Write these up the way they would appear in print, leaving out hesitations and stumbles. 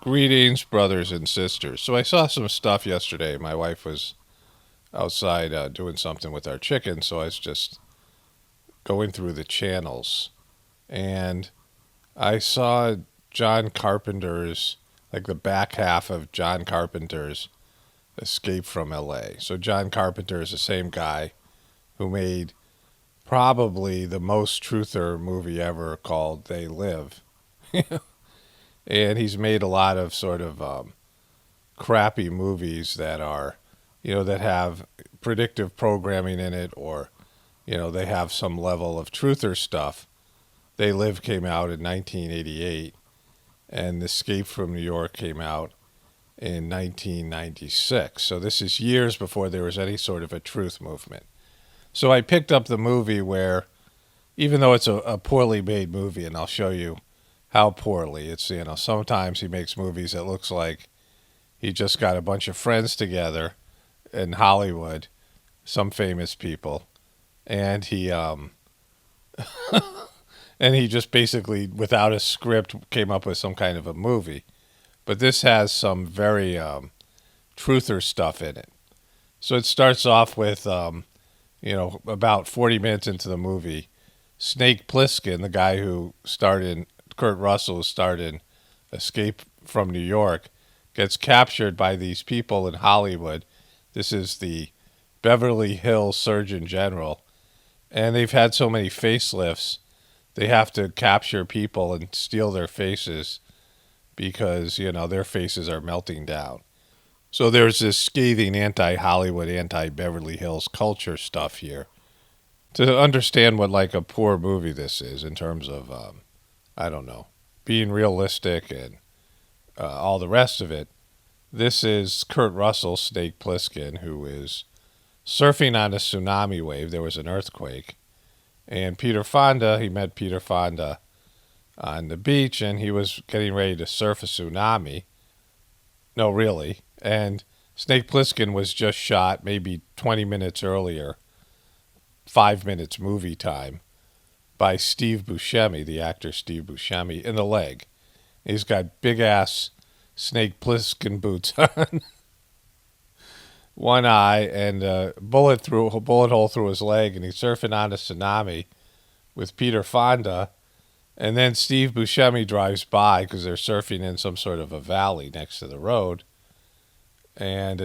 Greetings, brothers and sisters. So I saw some stuff yesterday. My wife was outside doing something with our chicken, so I was just going through the channels. And I saw John Carpenter's, like the back half of John Carpenter's Escape from L.A. So John Carpenter is the same guy who made probably the most truther movie ever called They Live. And he's made a lot of sort of crappy movies that are, that have predictive programming in it, or, they have some level of truther stuff. They Live came out in 1988, and Escape from New York came out in 1996. So this is years before there was any sort of a truth movement. So I picked up the movie where, even though it's a poorly made movie, and I'll show you how poorly. It's, sometimes he makes movies that looks like he just got a bunch of friends together in Hollywood, some famous people, and he and he just basically, without a script, came up with some kind of a movie. But this has some very truther stuff in it. So it starts off with, about 40 minutes into the movie, Snake Plissken, the guy who starred in Kurt Russell, starred in Escape from New York, gets captured by these people in Hollywood. This is the Beverly Hills Surgeon General. And they've had so many facelifts, they have to capture people and steal their faces because, their faces are melting down. So there's this scathing anti-Hollywood, anti-Beverly Hills culture stuff here. To understand what like a poor movie this is in terms of, being realistic and all the rest of it, this is Kurt Russell, Snake Plissken, who is surfing on a tsunami wave. There was an earthquake. And Peter Fonda, he met Peter Fonda on the beach, and he was getting ready to surf a tsunami. No, really. And Snake Plissken was just shot maybe 20 minutes earlier, 5 minutes movie time, by Steve Buscemi, the actor Steve Buscemi, in the leg. He's got big-ass Snake Plissken boots on, one eye, and a bullet hole through his leg, and he's surfing on a tsunami with Peter Fonda. And then Steve Buscemi drives by because they're surfing in some sort of a valley next to the road, and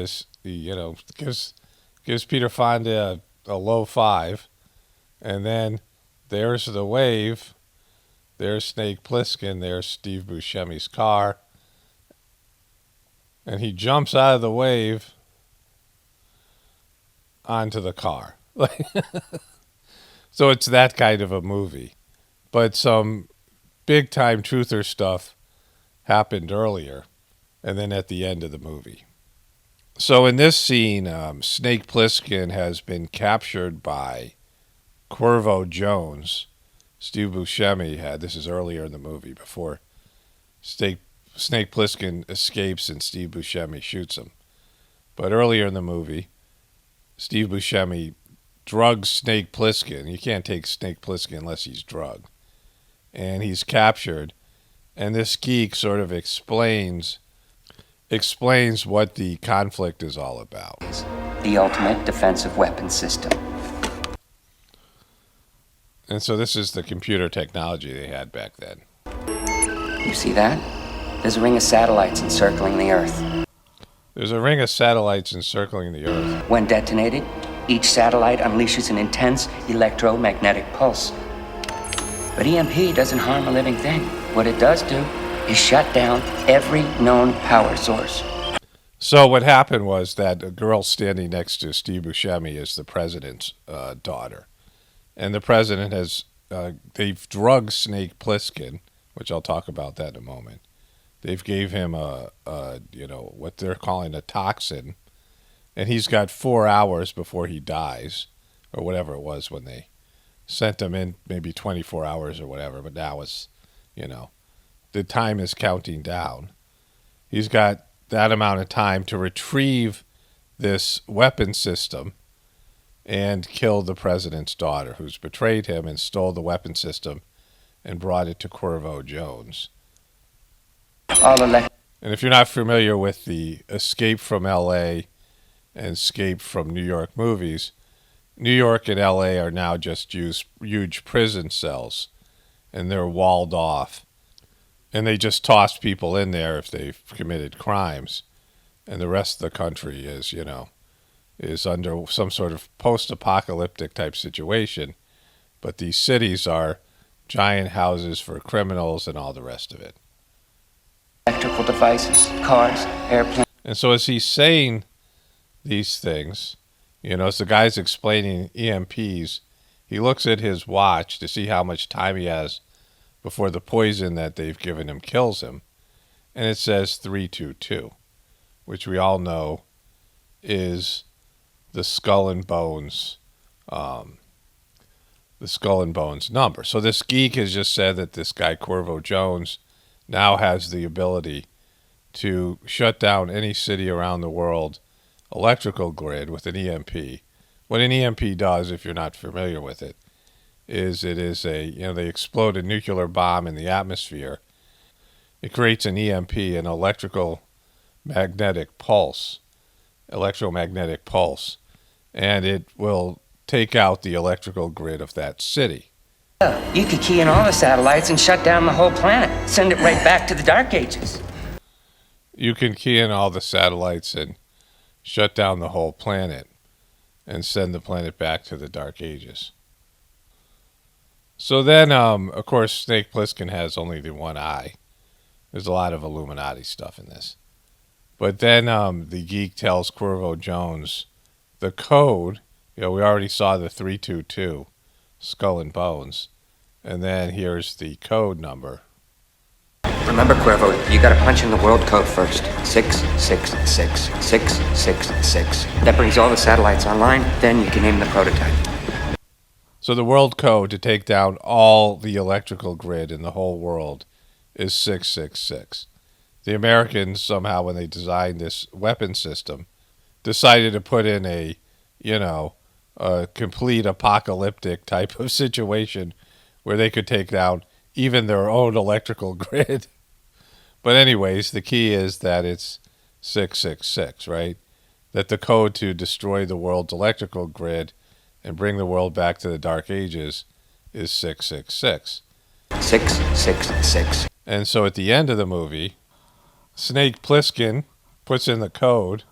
gives Peter Fonda a low five, and then there's the wave. There's Snake Plissken. There's Steve Buscemi's car. And he jumps out of the wave onto the car. So it's that kind of a movie. But some big-time truther stuff happened earlier, and then at the end of the movie. So in this scene, Snake Plissken has been captured by Cuervo Jones. Steve Buscemi this is earlier in the movie, before Snake Plissken escapes and Steve Buscemi shoots him. But earlier in the movie, Steve Buscemi drugs Snake Plissken. You can't take Snake Plissken unless he's drugged. And he's captured, and this geek sort of explains what the conflict is all about. The ultimate defensive weapon system. And so this is the computer technology they had back then. You see that? There's a ring of satellites encircling the Earth. There's a ring of satellites encircling the Earth. When detonated, each satellite unleashes an intense electromagnetic pulse. But EMP doesn't harm a living thing. What it does do is shut down every known power source. So what happened was that a girl standing next to Steve Buscemi is the president's daughter. And the president they've drugged Snake Plissken, which I'll talk about that in a moment. They've gave him what they're calling a toxin, and he's got 4 hours before he dies, or whatever it was when they sent him in, maybe 24 hours or whatever, but now it's, the time is counting down. He's got that amount of time to retrieve this weapon system and kill the president's daughter, who's betrayed him and stole the weapon system and brought it to Cuervo Jones. And if you're not familiar with the Escape from LA and Escape from New York movies, New York and LA are now just huge prison cells, and they're walled off. And they just toss people in there if they've committed crimes. And the rest of the country is, is under some sort of post-apocalyptic type situation. But these cities are giant houses for criminals and all the rest of it. Electrical devices, cars, airplanes. And so as he's saying these things, as the guy's explaining EMPs, he looks at his watch to see how much time he has before the poison that they've given him kills him. And it says 322, which we all know is the skull and bones number. So this geek has just said that this guy Cuervo Jones now has the ability to shut down any city around the world electrical grid with an EMP. What an EMP does, if you're not familiar with it, is they explode a nuclear bomb in the atmosphere. It creates an EMP, an electromagnetic pulse, and it will take out the electrical grid of that city. You could key in all the satellites and shut down the whole planet. Send it right back to the Dark Ages. You can key in all the satellites and shut down the whole planet and send the planet back to the Dark Ages. So then, of course, Snake Plissken has only the one eye. There's a lot of Illuminati stuff in this. But then the geek tells Cuervo Jones the code. We already saw the 322, skull and bones. And then here's the code number. Remember, Cuervo, you gotta punch in the world code first. 666 666. That brings all the satellites online, then you can name the prototype. So the world code to take down all the electrical grid in the whole world is 666. The Americans somehow, when they designed this weapon system, decided to put in a complete apocalyptic type of situation where they could take down even their own electrical grid. But anyways, the key is that it's 666, right? That the code to destroy the world's electrical grid and bring the world back to the Dark Ages is 666. 666. And so at the end of the movie, Snake Plissken puts in the code.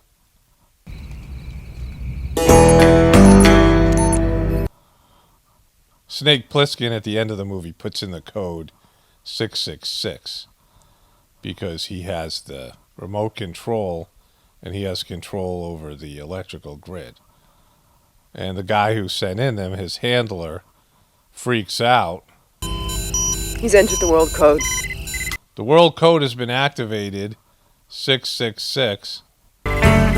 Snake Plissken at the end of the movie puts in the code 666 because he has the remote control and he has control over the electrical grid. And the guy who sent in them, his handler, freaks out. He's entered the world code. The world code has been activated, 666.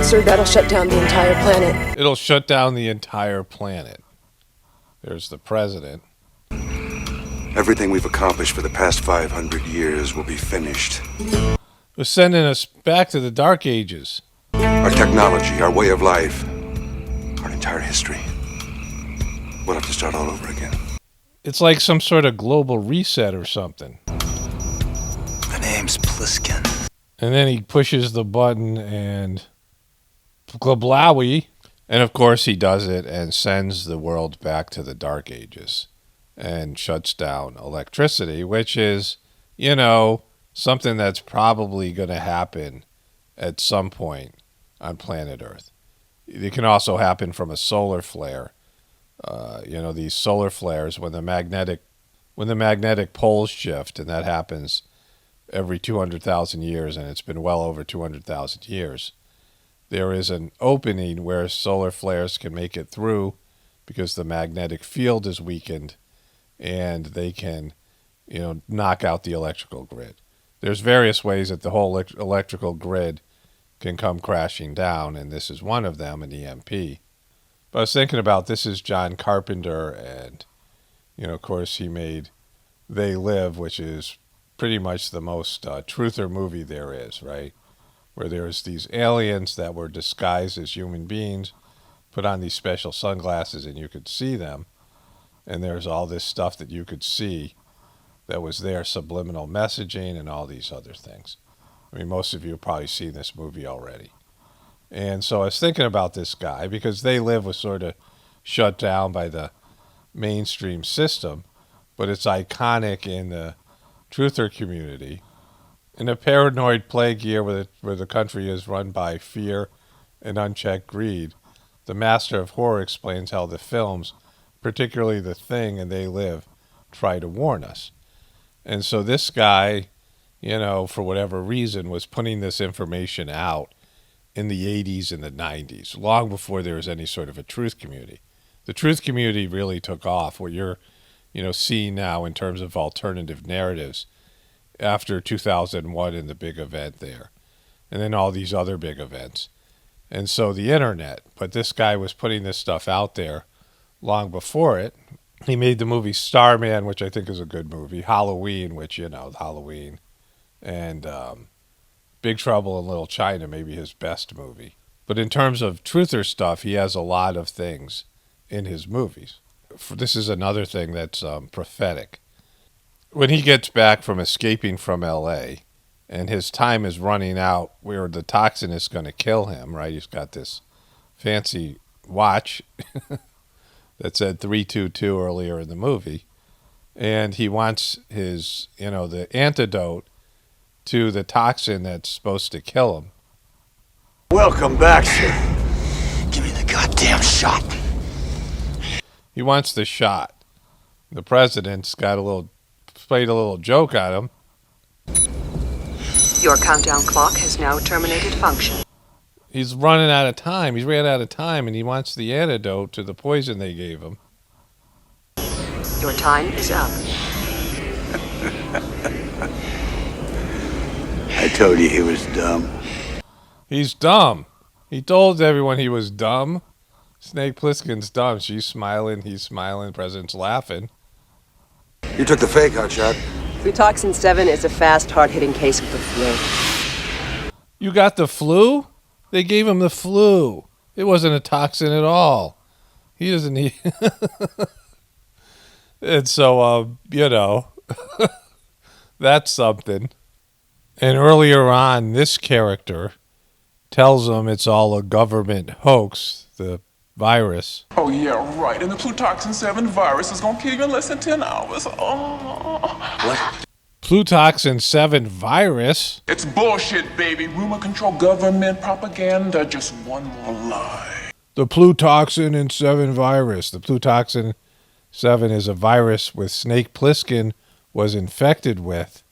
Sir, that'll shut down the entire planet. It'll shut down the entire planet. There's the president. Everything we've accomplished for the past 500 years will be finished. They're sending us back to the Dark Ages. Our technology, our way of life, our entire history. We'll have to start all over again. It's like some sort of global reset or something. The name's Plissken. And then he pushes the button and glablowy. And of course he does it and sends the world back to the Dark Ages and shuts down electricity, which is, something that's probably going to happen at some point on planet Earth. It can also happen from a solar flare. These solar flares, when the magnetic poles shift, and that happens every 200,000 years, and it's been well over 200,000 years, there is an opening where solar flares can make it through because the magnetic field is weakened, and they can, knock out the electrical grid. There's various ways that the whole electrical grid can come crashing down, and this is one of them, an EMP. But I was thinking about, this is John Carpenter, and, of course, he made They Live, which is pretty much the most truther movie there is, right? Where there's these aliens that were disguised as human beings, put on these special sunglasses, and you could see them. And there's all this stuff that you could see that was there, subliminal messaging and all these other things. I mean, most of you have probably seen this movie already. And so I was thinking about this guy because They Live was sort of shut down by the mainstream system, but it's iconic in the truther community. In a paranoid plague year where the country is run by fear and unchecked greed, the master of horror explains how the films, particularly The Thing and They Live, try to warn us. And so this guy, for whatever reason, was putting this information out in the 80s and the 90s, long before there was any sort of a truth community. The truth community really took off, what you're, seeing now in terms of alternative narratives after 2001 and the big event there, and then all these other big events. And so the internet, but this guy was putting this stuff out there long before it. He made the movie Starman, which I think is a good movie, Halloween, which, Halloween, and Big Trouble in Little China, maybe his best movie. But in terms of truther stuff, he has a lot of things in his movies. This is another thing that's prophetic. When he gets back from escaping from L.A., and his time is running out where the toxin is going to kill him, right? He's got this fancy watch that said 322 earlier in the movie. And he wants his, the antidote to the toxin that's supposed to kill him. Welcome back, sir. Give me the goddamn shot. He wants the shot. The president's played a little joke on him. Your countdown clock has now terminated function. He's running out of time. He's ran out of time, and he wants the antidote to the poison they gave him. Your time is up. I told you he was dumb. He's dumb. He told everyone he was dumb. Snake Plissken's dumb. She's smiling. He's smiling. The president's laughing. You took the fake hotshot. Toxin 7 is a fast, hard-hitting case of the flu. You got the flu? They gave him the flu. It wasn't a toxin at all. He doesn't need... And so, that's something. And earlier on, this character tells him it's all a government hoax, the virus. Oh, yeah, right. And the Plutoxin 7 virus is going to kill you in less than 10 hours. Oh. What? Plutoxin 7 virus? It's bullshit, baby. Rumor control, government propaganda. Just one more lie. The Plutoxin 7 virus. The Plutoxin 7 is a virus with Snake Plissken was infected with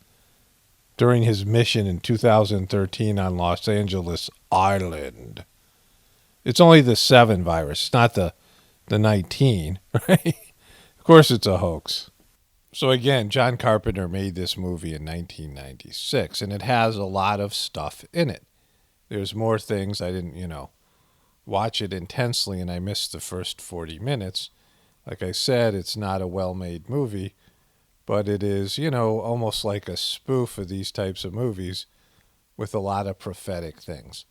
during his mission in 2013 on Los Angeles Island. It's only the 7 virus. It's not the 19, right? Of course it's a hoax. So again, John Carpenter made this movie in 1996, and it has a lot of stuff in it. There's more things. I didn't, watch it intensely, and I missed the first 40 minutes. Like I said, it's not a well-made movie, but it is, almost like a spoof of these types of movies with a lot of prophetic things.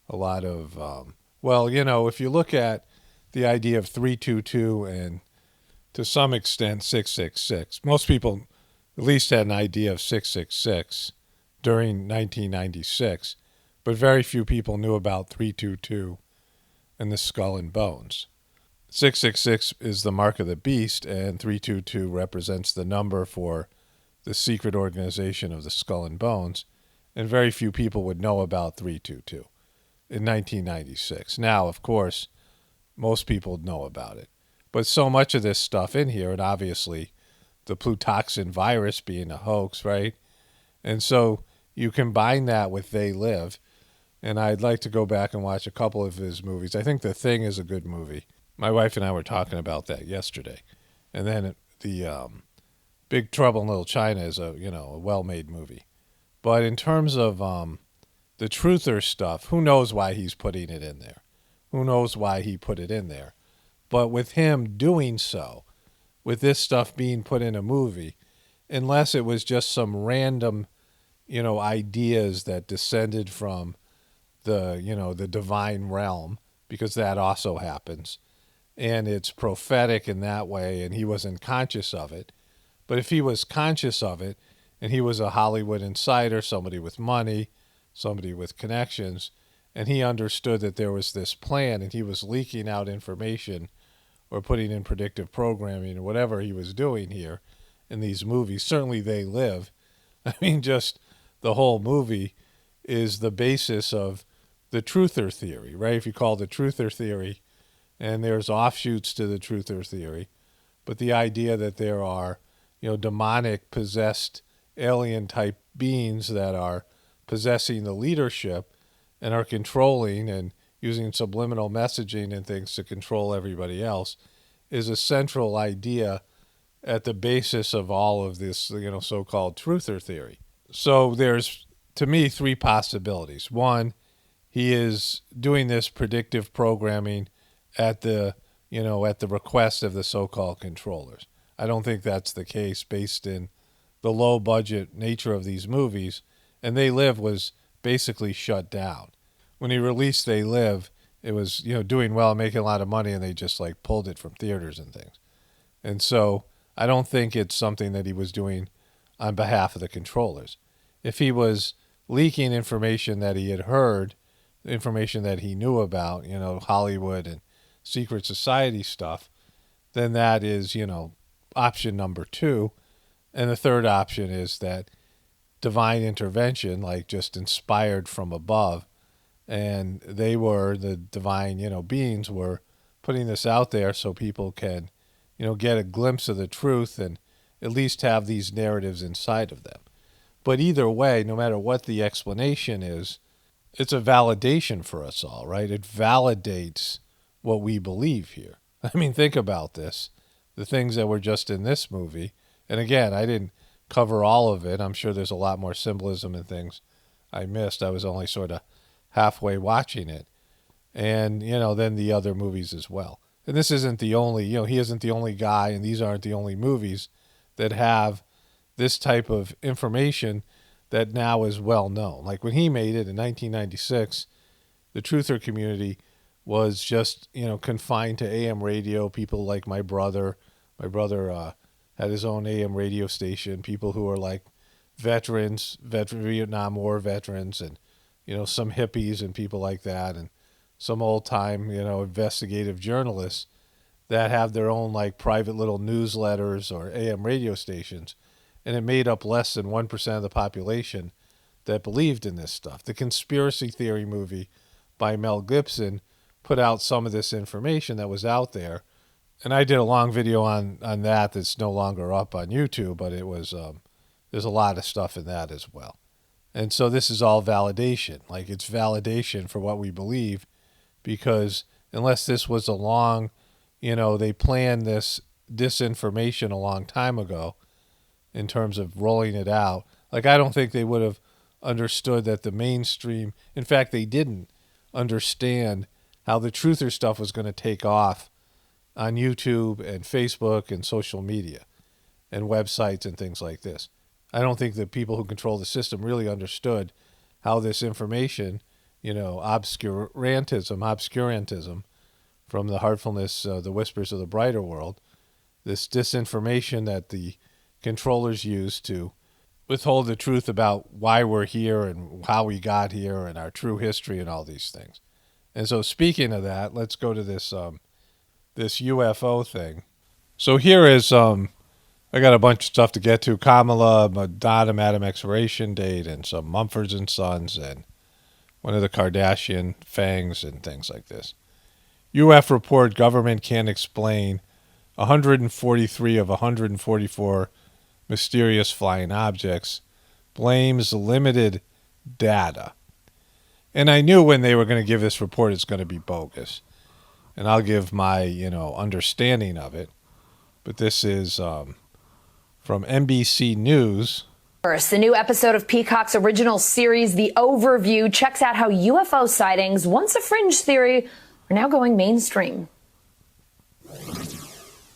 A lot of, if you look at the idea of 322 and to some extent 666, most people at least had an idea of 666 during 1996, but very few people knew about 322 and the skull and bones. 666 is the mark of the beast, and 322 represents the number for the secret organization of the skull and bones, and very few people would know about 322 in 1996. Now, of course, most people know about it. But so much of this stuff in here, and obviously the Plutoxin virus being a hoax, right? And so you combine that with They Live, and I'd like to go back and watch a couple of his movies. I think The Thing is a good movie. My wife and I were talking about that yesterday. And then the Big Trouble in Little China is a well-made movie. But in terms of the truther stuff, who knows why he's putting it in there? Who knows why he put it in there? But with him doing so, with this stuff being put in a movie, unless it was just some random, ideas that descended from the divine realm, because that also happens. And it's prophetic in that way, and he wasn't conscious of it. But if he was conscious of it, and he was a Hollywood insider, somebody with money, somebody with connections, and he understood that there was this plan, and he was leaking out information or putting in predictive programming or whatever he was doing here in these movies. Certainly They Live. I mean, just the whole movie is the basis of the truther theory, right? If you call it the truther theory, and there's offshoots to the truther theory, but the idea that there are, demonic, possessed, alien-type beings that are possessing the leadership and are controlling and using subliminal messaging and things to control everybody else is a central idea at the basis of all of this, so-called truther theory. So there's, to me, three possibilities. One, he is doing this predictive programming at the request of the so-called controllers. I don't think that's the case based in the low-budget nature of these movies. And They Live was basically shut down. When he released They Live, it was, doing well, making a lot of money, and they just pulled it from theaters and things. And so I don't think it's something that he was doing on behalf of the controllers. If he was leaking information that he had heard, information that he knew about, Hollywood and secret society stuff, then that is, option number two. And the third option is that divine intervention, just inspired from above, and they were, the divine, beings were putting this out there so people can, get a glimpse of the truth and at least have these narratives inside of them. But either way, no matter what the explanation is, it's a validation for us all, right? It validates what we believe here. I mean, think about this. The things that were just in this movie, and again, I didn't cover all of it. I'm sure there's a lot more symbolism and things I missed. I was only sort of halfway watching it. And, then the other movies as well. And this isn't the only, he isn't the only guy, and these aren't the only movies that have this type of information that now is well known. Like when he made it in 1996, the truther community was just, confined to AM radio. People like my brother. My brother had his own AM radio station. People who are veterans, Vietnam War veterans, and, some hippies and people like that, and some old-time, investigative journalists that have their own, private little newsletters or AM radio stations. And it made up less than 1% of the population that believed in this stuff. The Conspiracy Theory movie by Mel Gibson put out some of this information that was out there. And I did a long video on that that's no longer up on YouTube, but it was, there's a lot of stuff in that as well. And so this is all validation. It's validation for what we believe, because unless this was a long, they planned this disinformation a long time ago in terms of rolling it out. I don't think they would have understood that the mainstream, in fact, they didn't understand how the truther stuff was going to take off on YouTube and Facebook and social media and websites and things like this. I don't think the people who control the system really understood how this information, obscurantism from the heartfulness, the whispers of the brighter world, this disinformation that the controllers use to withhold the truth about why we're here and how we got here and our true history and all these things. And so speaking of that, let's go to this this UFO thing. So here is I got a bunch of stuff to get to. Kamala, Madonna, Madam Expiration Date, and some Mumford & Sons, and one of the Kardashian fangs and things like this. UF report, government can't explain 143 of 144 mysterious flying objects, blames limited data. And I knew when they were going to give this report it's going to be bogus. And I'll give my, understanding of it. But this is from NBC News. First, the new episode of Peacock's original series, The Overview, checks out how UFO sightings, once a fringe theory, are now going mainstream.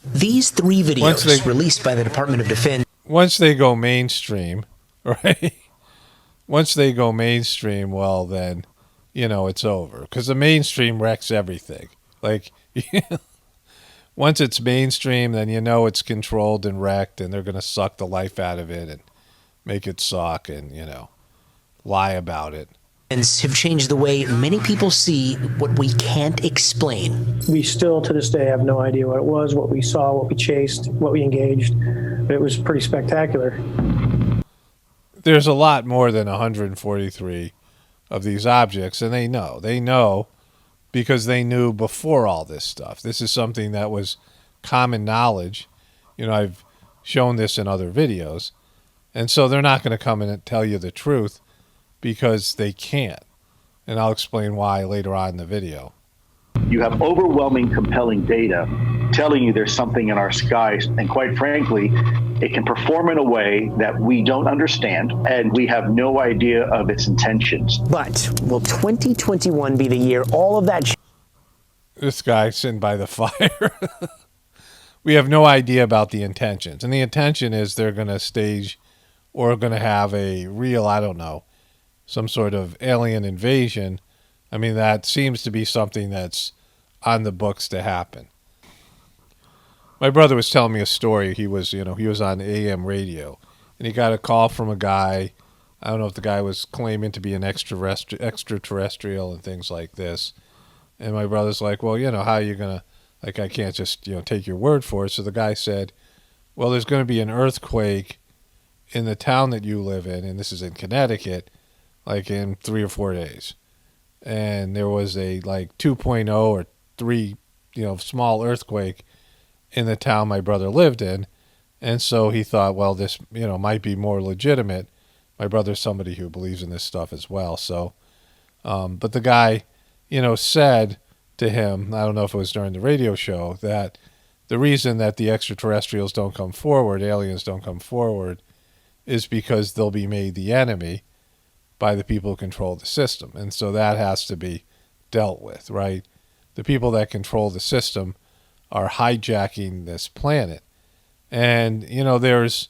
These three videos released by the Department of Defense. Once they go mainstream, right? Once they go mainstream, well, then, it's over. Because the mainstream wrecks everything. Once it's mainstream, then it's controlled and wrecked, and they're going to suck the life out of it and make it suck and, lie about it. have changed the way many people see what we can't explain. We still, to this day, have no idea what it was, what we saw, what we chased, what we engaged, but it was pretty spectacular. There's a lot more than 143 of these objects, and they know. They know because they knew before all this stuff. This is something that was common knowledge. You know, I've shown this in other videos, and so they're not going to come in and tell you the truth because they can't. And I'll explain why later on in the video. You have overwhelming, compelling data telling you there's something in our skies, and quite frankly, it can perform in a way that we don't understand, and we have no idea of its intentions. But will 2021 be the year all of that... This guy sitting by the fire. We have no idea about the intentions. And the intention is they're going to stage or going to have a real, I don't know, some sort of alien invasion. I mean, that seems to be something that's on the books to happen. My brother was telling me a story. He was on AM radio, and he got a call from a guy. I don't know if the guy was claiming to be an extraterrestrial and things like this. And my brother's like, well, how are you going to, like, I can't just, take your word for it. So the guy said, well, there's going to be an earthquake in the town that you live in, and this is in Connecticut, like in 3 or 4 days. And there was a like 2.0 or 3, small earthquake in the town my brother lived in. And so he thought, well, this, might be more legitimate. My brother's somebody who believes in this stuff as well. So, but the guy, said to him, I don't know if it was during the radio show, that the reason that the extraterrestrials don't come forward, aliens don't come forward, is because they'll be made the enemy by the people who control the system. And so that has to be dealt with, right? The people that control the system are hijacking this planet. And, there's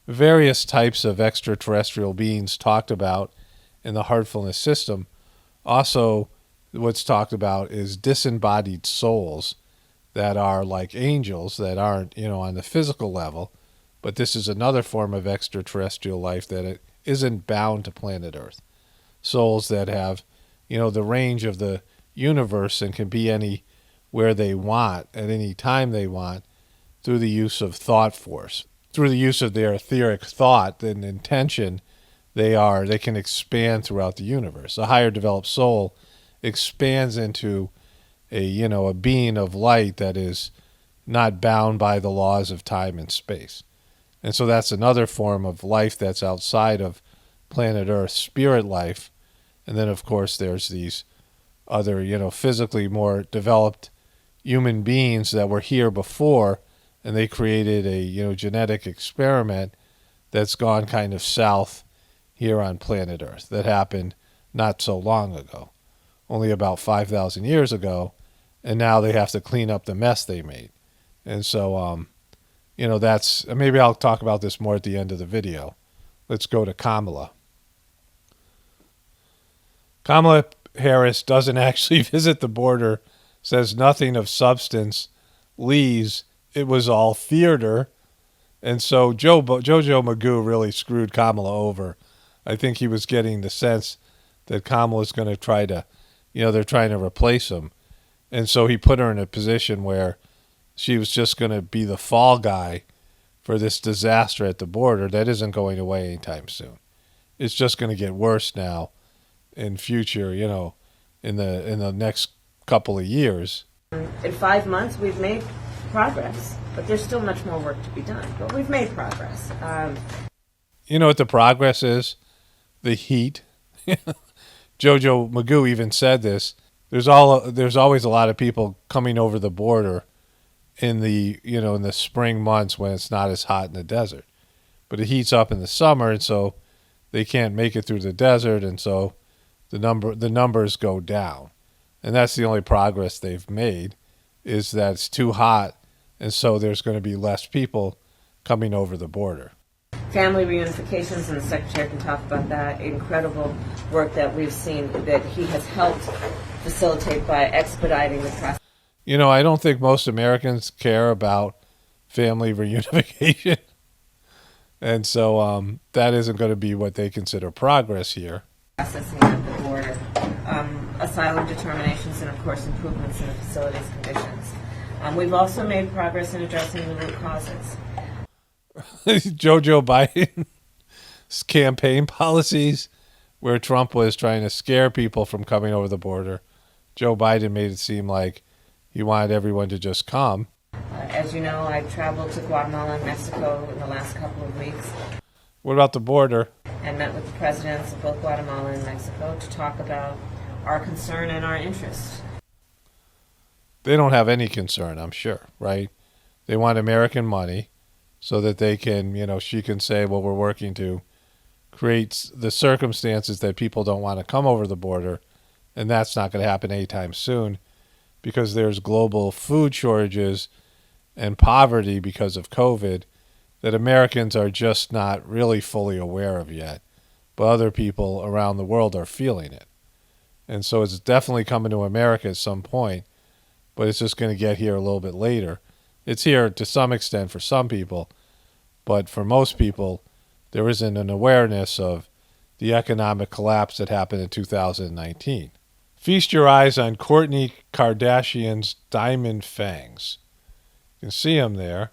various types of extraterrestrial beings talked about in the heartfulness system. Also, what's talked about is disembodied souls that are like angels that aren't, on the physical level. But this is another form of extraterrestrial life that it isn't bound to planet Earth. Souls that have, the range of the universe and can be anywhere they want at any time they want through the use of thought force. Through the use of their etheric thought and intention, they can expand throughout the universe. A higher developed soul expands into a being of light that is not bound by the laws of time and space. And so that's another form of life that's outside of planet Earth, spirit life. And then, of course, there's these other, physically more developed human beings that were here before, and they created a, genetic experiment that's gone kind of south here on planet Earth. That happened not so long ago, only about 5,000 years ago, and now they have to clean up the mess they made. And so, that's, maybe I'll talk about this more at the end of the video. Let's go to Kamala. Kamala Harris doesn't actually visit the border, says nothing of substance, leaves. It was all theater. And so Jojo Magoo really screwed Kamala over. I think he was getting the sense that Kamala's going to try to, they're trying to replace him. And so he put her in a position where she was just going to be the fall guy for this disaster at the border that isn't going away anytime soon. It's just going to get worse now in future, in the next couple of years. In 5 months, we've made progress, but there's still much more work to be done. But we've made progress. You know what the progress is? The heat. Jojo Magoo even said this. There's always a lot of people coming over the border in the in the spring months when it's not as hot in the desert, but it heats up in the summer, and so they can't make it through the desert, and so the numbers go down, and that's the only progress they've made, is that it's too hot, and so there's going to be less people coming over the border. Family reunifications, and the Secretary can talk about that. Incredible work that we've seen that he has helped facilitate by expediting the process. I don't think most Americans care about family reunification. And so that isn't going to be what they consider progress here. Processing border, asylum determinations, and of course improvements in the facility's conditions. We've also made progress in addressing the root causes. Joe Biden's campaign policies, where Trump was trying to scare people from coming over the border, Joe Biden made it seem like he wanted everyone to just come. As you know, I traveled to Guatemala and Mexico in the last couple of weeks. What about the border? And met with the presidents of both Guatemala and Mexico to talk about our concern and our interest. They don't have any concern, I'm sure, right? They want American money so that they can, she can say, well, we're working to create the circumstances that people don't want to come over the border, and that's not going to happen anytime soon because there's global food shortages and poverty because of COVID that Americans are just not really fully aware of yet, but other people around the world are feeling it. And so it's definitely coming to America at some point, but it's just going to get here a little bit later. It's here to some extent for some people, but for most people, there isn't an awareness of the economic collapse that happened in 2019. Feast your eyes on Kourtney Kardashian's diamond fangs. You can see them there.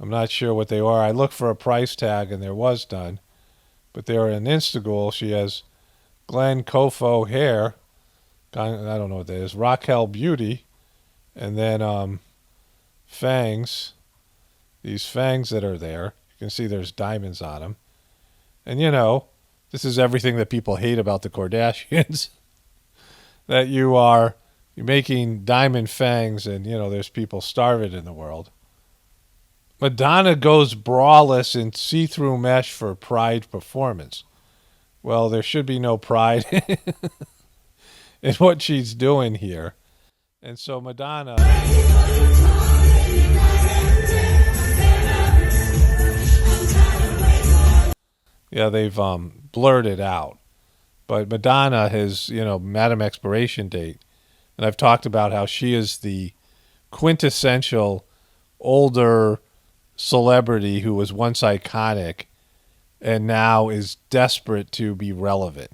I'm not sure what they are. I looked for a price tag and there was none, but they're in Instagram. She has Glenn Kofo hair. I don't know what that is. Raquel Beauty. And then fangs, these fangs that are there. You can see there's diamonds on them. And, this is everything that people hate about the Kardashians. That you're making diamond fangs and, there's people starving in the world. Madonna goes braless in see-through mesh for Pride performance. Well, there should be no pride in what she's doing here. And so Madonna... Yeah, they've blurred it out. But Madonna has, Madame Expiration Date. And I've talked about how she is the quintessential older celebrity who was once iconic and now is desperate to be relevant.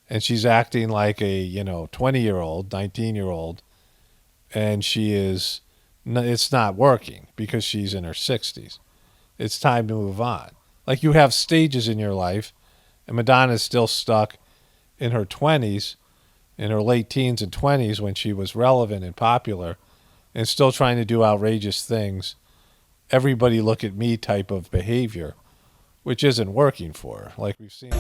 And she's acting like a, 20-year-old, 19-year-old. And it's not working because she's in her 60s. It's time to move on. Like you have stages in your life, and Madonna's still stuck in her 20s, in her late teens and 20s when she was relevant and popular, and still trying to do outrageous things, everybody look at me type of behavior, which isn't working for her. Like we've seen,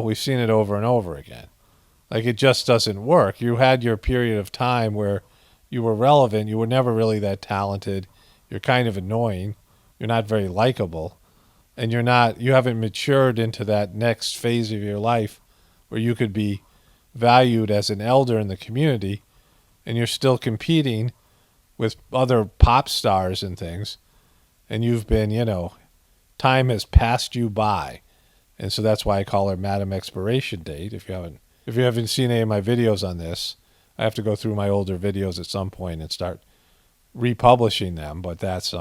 we've seen it over and over again. Like it just doesn't work. You had your period of time where you were relevant. You were never really that talented. You're kind of annoying. You're not very likable. And you haven't matured into that next phase of your life where you could be valued as an elder in the community, and you're still competing with other pop stars and things, and you've been, time has passed you by. And so that's why I call her Madame Expiration Date. If you haven't seen any of my videos on this, I have to go through my older videos at some point and start republishing them, but that's,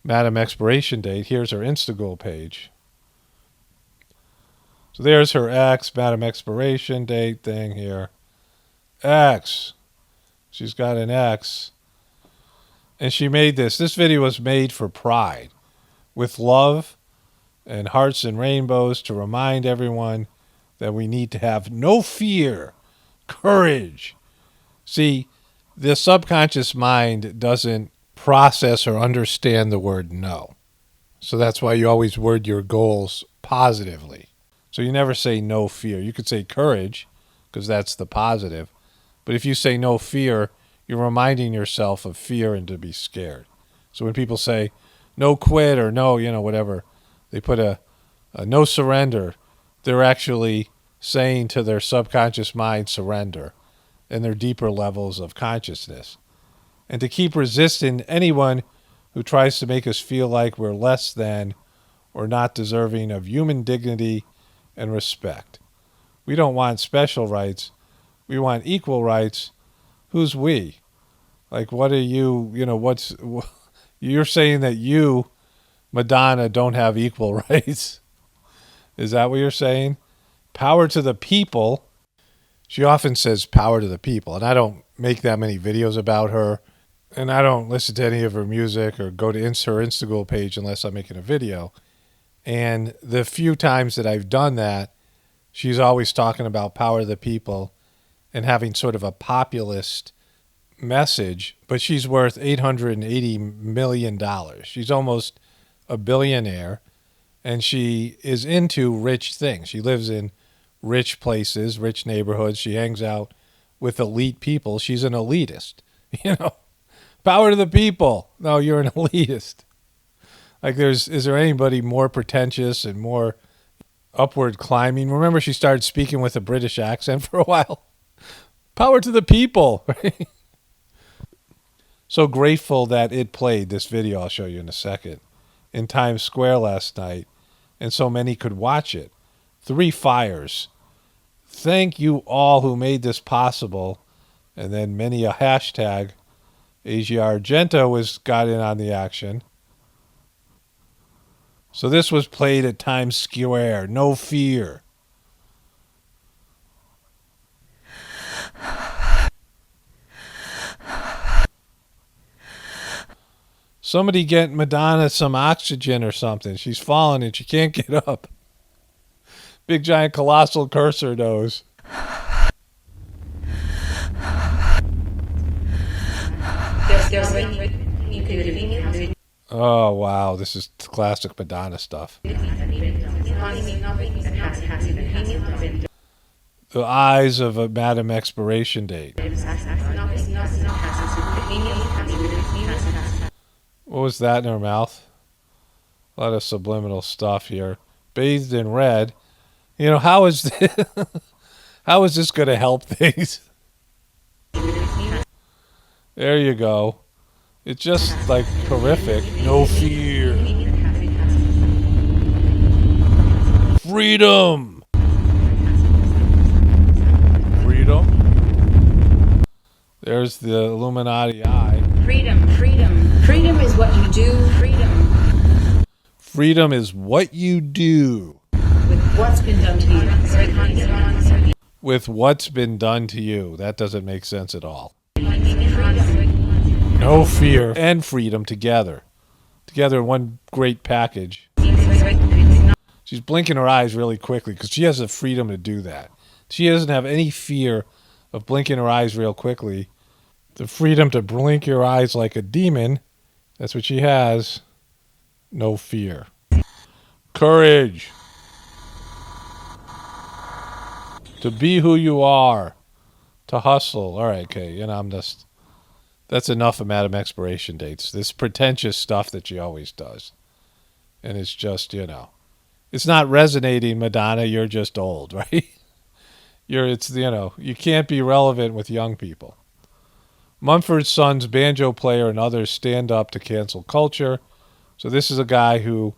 Madame Expiration Date. Here's her Instagram page. So there's her X, Madame Expiration Date thing here. X. She's got an X. And she made this. This video was made for Pride with love and hearts and rainbows to remind everyone that we need to have no fear, courage. See, the subconscious mind doesn't process or understand the word no. So that's why you always word your goals positively. So you never say no fear. You could say courage because that's the positive. But if you say no fear, you're reminding yourself of fear and to be scared. So when people say no quit or no, whatever, they put a no surrender, they're actually saying to their subconscious mind surrender and their deeper levels of consciousness. And to keep resisting anyone who tries to make us feel like we're less than or not deserving of human dignity and respect. We don't want special rights. We want equal rights. Who's we? Like, what are you, you're saying that you Madonna don't have equal rights. Is that what you're saying? Power to the people. She often says power to the people, and I don't make that many videos about her, and I don't listen to any of her music or go to her Instagram page unless I'm making a video. And the few times that I've done that, she's always talking about power to the people and having sort of a populist message, but she's worth $880 million. She's almost a billionaire, and she is into rich things. She lives in rich places, rich neighborhoods. She hangs out with elite people. She's an elitist. Power to the people. No, you're an elitist. Like, is there anybody more pretentious and more upward climbing? Remember, she started speaking with a British accent for a while. Power to the people. Right? So grateful that it played this video, I'll show you in a second, in Times Square last night, and so many could watch it. 3 fires. Thank you all who made this possible. And then many a hashtag. Asia Argento got in on the action. So this was played at Times Square. No fear. Somebody get Madonna some oxygen or something. She's falling and she can't get up. Big giant colossal cursor nose. Oh, wow. This is classic Madonna stuff. The eyes of a Madam Expiration Date. What was that in her mouth? A lot of subliminal stuff here. Bathed in red. How is this, how is this going to help things? There you go. It's just like horrific. No fear. Freedom. Freedom. There's the Illuminati eye. Freedom, freedom. Freedom is what you do. Freedom. Freedom is what you do. With what's been done to you. With what's been done to you. That doesn't make sense at all. Freedom. No fear and freedom together. Together in one great package. She's blinking her eyes really quickly because she has the freedom to do that. She doesn't have any fear of blinking her eyes real quickly. The freedom to blink your eyes like a demon. That's what she has. No fear. Courage. To be who you are. To hustle. All right, okay. That's enough of Madam Expiration Dates. This pretentious stuff that she always does. And it's just, it's not resonating, Madonna. You're just old, right? You can't be relevant with young people. Mumford Sons banjo player and others stand up to cancel culture. So this is a guy who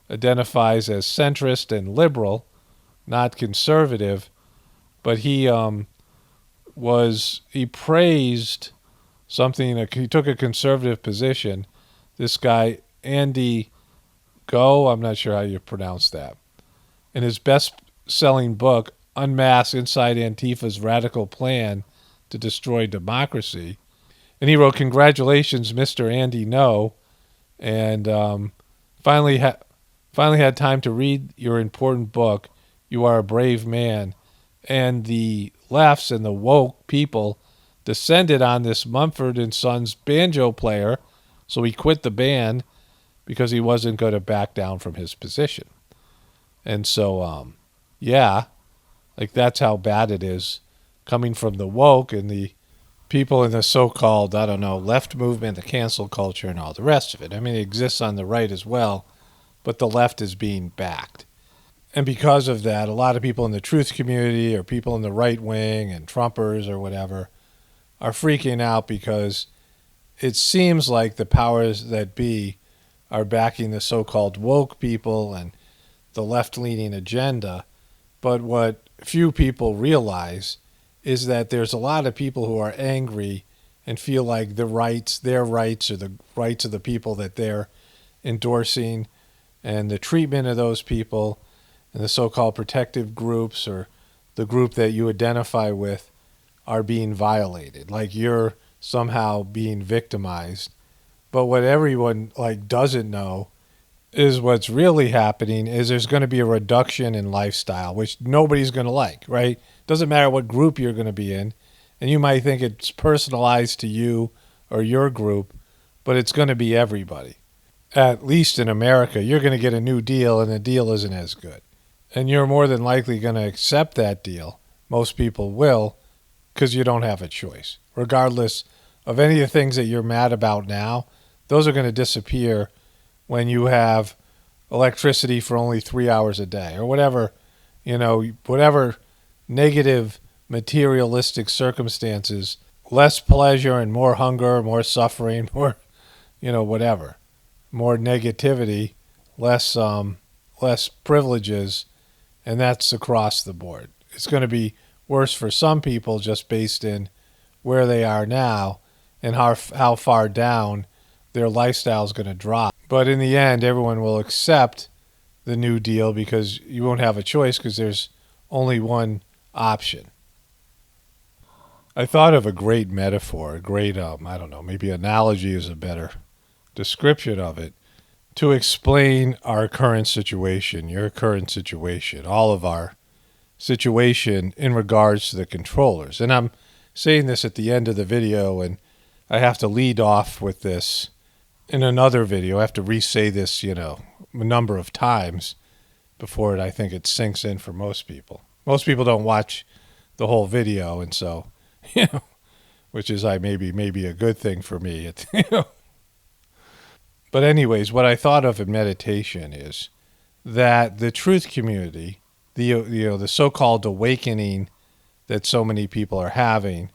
identifies as centrist and liberal, not conservative, but he praised something. He took a conservative position. This guy Andy Go, I'm not sure how you pronounce that. In his best-selling book, Unmask Inside Antifa's Radical Plan to Destroy Democracy. And he wrote, "Congratulations, Mr. Andy No," and finally had time to read your important book. You are a brave man. And the lefts and the woke people descended on this Mumford and Sons banjo player, so he quit the band because he wasn't going to back down from his position. And so, that's how bad it is coming from the woke and the people in the so-called, left movement, the cancel culture and all the rest of it. I mean, it exists on the right as well, but the left is being backed. And because of that, a lot of people in the truth community or people in the right wing and Trumpers or whatever are freaking out because it seems like the powers that be are backing the so-called woke people and the left-leaning agenda. But what few people realize is that there's a lot of people who are angry and feel like their rights, or the rights of the people that they're endorsing and the treatment of those people and the so-called protective groups or the group that you identify with are being violated. Like you're somehow being victimized. But what everyone doesn't know is what's really happening is there's going to be a reduction in lifestyle, which nobody's going to like, right? Doesn't matter what group you're going to be in. And you might think it's personalized to you or your group, but it's going to be everybody. At least in America, you're going to get a new deal and the deal isn't as good. And you're more than likely going to accept that deal. Most people will, because you don't have a choice. Regardless of any of the things that you're mad about now, those are going to disappear when you have electricity for only 3 hours a day or whatever, whatever negative materialistic circumstances, less pleasure and more hunger, more suffering, more, whatever, more negativity, less privileges, and that's across the board. It's going to be worse for some people just based in where they are now and how far down their lifestyle is going to drop. But in the end, everyone will accept the New Deal because you won't have a choice because there's only one option. I thought of a great metaphor, a great, maybe analogy is a better description of it, to explain our current situation, your current situation, all of our situation in regards to the controllers. And I'm saying this at the end of the video, and I have to lead off with this in another video. I have to re-say this, a number of times before I think it sinks in for most people. Most people don't watch the whole video, and so, which is maybe a good thing for me. But anyways, what I thought of in meditation is that the truth community, the so-called awakening that so many people are having,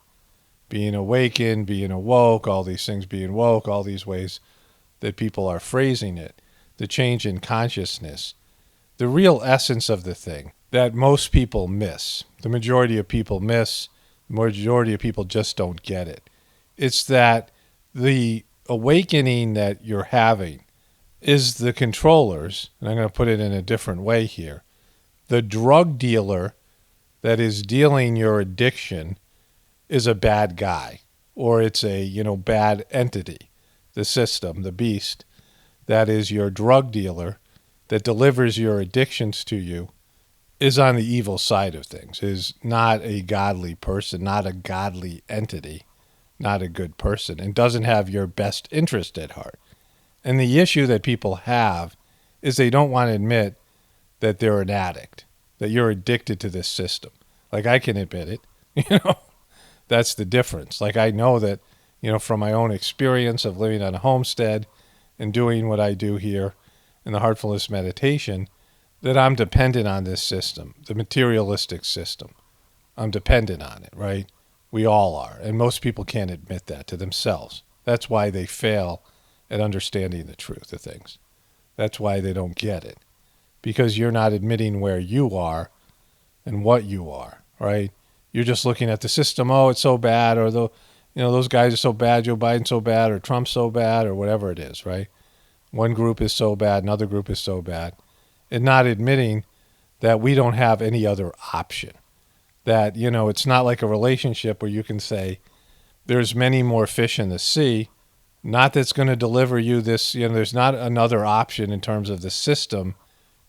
being awakened, being awoke, all these things being woke, all these ways that people are phrasing it, the change in consciousness, the real essence of the thing that most people miss, the majority of people miss, the majority of people just don't get it. It's that the awakening that you're having is the controllers, and I'm going to put it in a different way here, the drug dealer that is dealing your addiction is a bad guy, or it's a, bad entity. The system, the beast, that is your drug dealer that delivers your addictions to you is on the evil side of things, is not a godly person, not a godly entity, not a good person, and doesn't have your best interest at heart. And the issue that people have is they don't want to admit that they're an addict, that you're addicted to this system. Like I can admit it, that's the difference. Like I know that, from my own experience of living on a homestead and doing what I do here in the Heartfulness meditation, that I'm dependent on this system, the materialistic system. I'm dependent on it, right? We all are. And most people can't admit that to themselves. That's why they fail at understanding the truth of things. That's why they don't get it. Because you're not admitting where you are and what you are, right? You're just looking at the system, oh, it's so bad, or those guys are so bad, Joe Biden's so bad, or Trump's so bad, or whatever it is, right? One group is so bad, another group is so bad. And not admitting that we don't have any other option. That, it's not like a relationship where you can say, there's many more fish in the sea, not that's going to deliver you this, there's not another option in terms of the system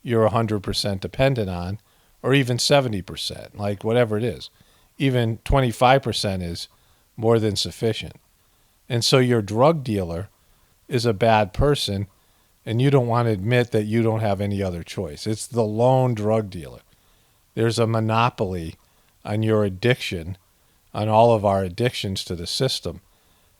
you're 100% dependent on, or even 70%, like whatever it is. Even 25% is more than sufficient. And so your drug dealer is a bad person, and you don't want to admit that you don't have any other choice. It's the lone drug dealer. There's a monopoly on your addiction, on all of our addictions to the system,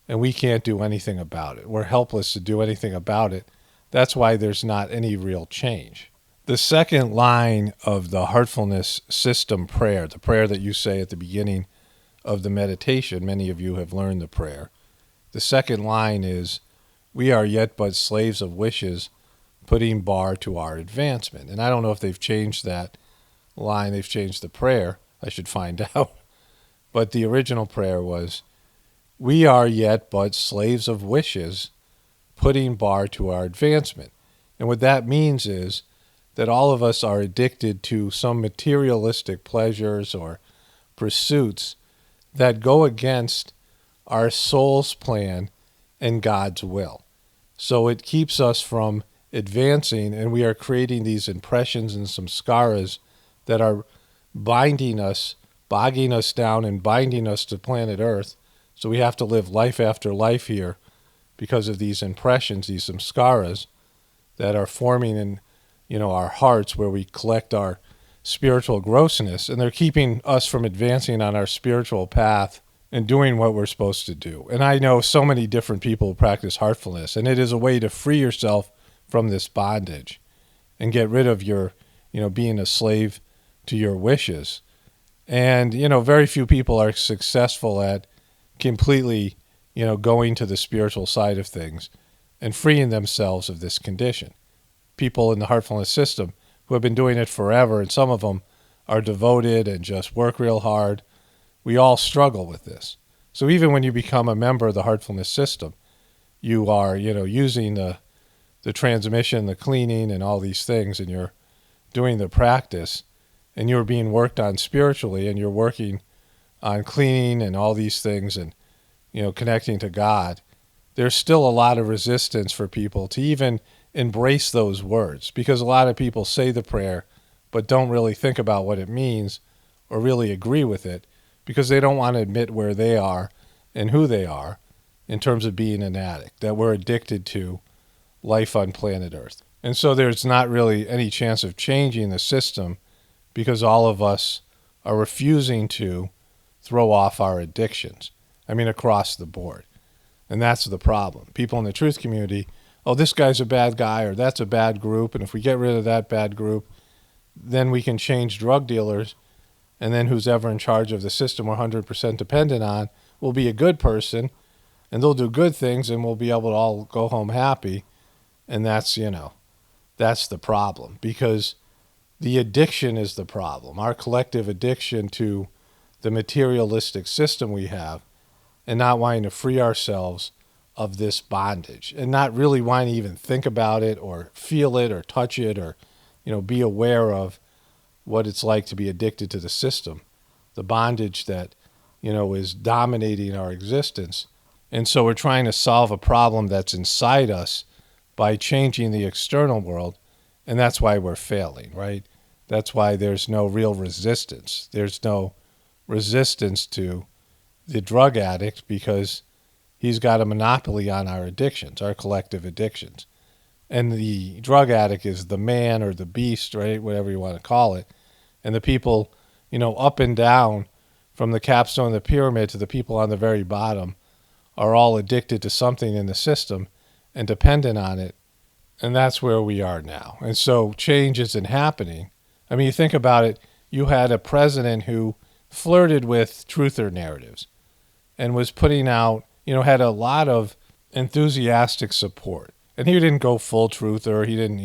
and we can't do anything about it. We're helpless to do anything about it. That's why there's not any real change. The second line of the Heartfulness System prayer, the prayer that you say at the beginning of the meditation, many of you have learned the prayer. The second line is, we are yet but slaves of wishes, putting bar to our advancement. And I don't know if they've changed that line, they've changed the prayer. I should find out. But the original prayer was, we are yet but slaves of wishes, putting bar to our advancement. And what that means is that all of us are addicted to some materialistic pleasures or pursuits that go against our soul's plan and God's will. So it keeps us from advancing, and we are creating these impressions and samskaras that are binding us, bogging us down and binding us to planet Earth. So we have to live life after life here because of these impressions, these samskaras that are forming in, our hearts, where we collect our spiritual grossness, and they're keeping us from advancing on our spiritual path and doing what we're supposed to do. And I know so many different people who practice heartfulness, and it is a way to free yourself from this bondage and get rid of your, being a slave to your wishes. And, very few people are successful at completely, going to the spiritual side of things and freeing themselves of this condition. People in the heartfulness system who have been doing it forever, and some of them are devoted and just work real hard. We all struggle with this. So even when you become a member of the heartfulness system, you are, using the transmission, the cleaning, and all these things, and you're doing the practice, and you're being worked on spiritually, and you're working on cleaning and all these things, and, connecting to God. There's still a lot of resistance for people to even embrace those words, because a lot of people say the prayer but don't really think about what it means or really agree with it, because they don't want to admit where they are and who they are in terms of being an addict, that we're addicted to life on planet Earth. And so there's not really any chance of changing the system, because all of us are refusing to throw off our addictions. Across the board. And that's the problem. People in the truth community, oh, this guy's a bad guy, or that's a bad group, and if we get rid of that bad group, then we can change drug dealers, and then who's ever in charge of the system we're 100% dependent on will be a good person, and they'll do good things, and we'll be able to all go home happy. And that's, that's the problem, because the addiction is the problem. Our collective addiction to the materialistic system we have, and not wanting to free ourselves of this bondage, and not really wanting to even think about it or feel it or touch it or, be aware of what it's like to be addicted to the system, the bondage that, is dominating our existence. And so we're trying to solve a problem that's inside us by changing the external world, and that's why we're failing, right? That's why there's no real resistance. There's no resistance to the drug addict, because he's got a monopoly on our addictions, our collective addictions. And the drug addict is the man or the beast, right? Whatever you want to call it. And the people, up and down from the capstone of the pyramid to the people on the very bottom are all addicted to something in the system and dependent on it. And that's where we are now. And so change isn't happening. You think about it, you had a president who flirted with truther narratives and was putting out, had a lot of enthusiastic support. And he didn't go full truther. He didn't,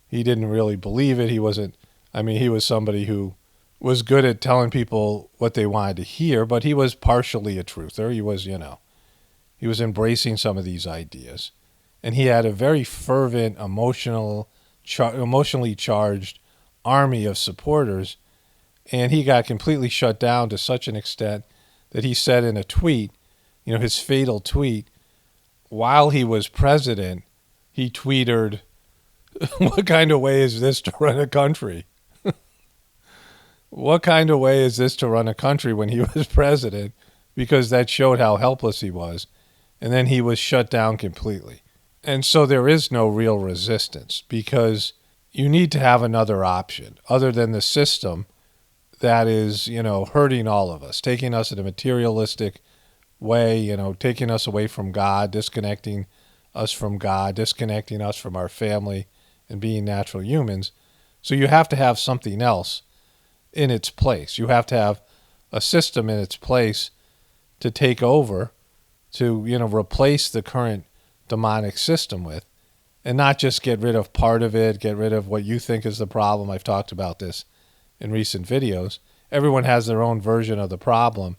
he didn't really believe it. He wasn't, he was somebody who was good at telling people what they wanted to hear, but he was partially a truther. He was, he was embracing some of these ideas. And he had a very fervent, emotionally charged army of supporters. And he got completely shut down to such an extent that he said in a tweet, his fatal tweet, while he was president, he tweeted, "What kind of way is this to run a country?" What kind of way is this to run a country when he was president? Because that showed how helpless he was. And then he was shut down completely. And so there is no real resistance, because you need to have another option other than the system that is, hurting all of us, taking us in a materialistic way, taking us away from God, disconnecting us from God, disconnecting us from our family and being natural humans. So you have to have something else in its place. You have to have a system in its place to take over, to, replace the current demonic system with, and not just get rid of part of it, get rid of what you think is the problem. I've talked about this in recent videos. Everyone has their own version of the problem,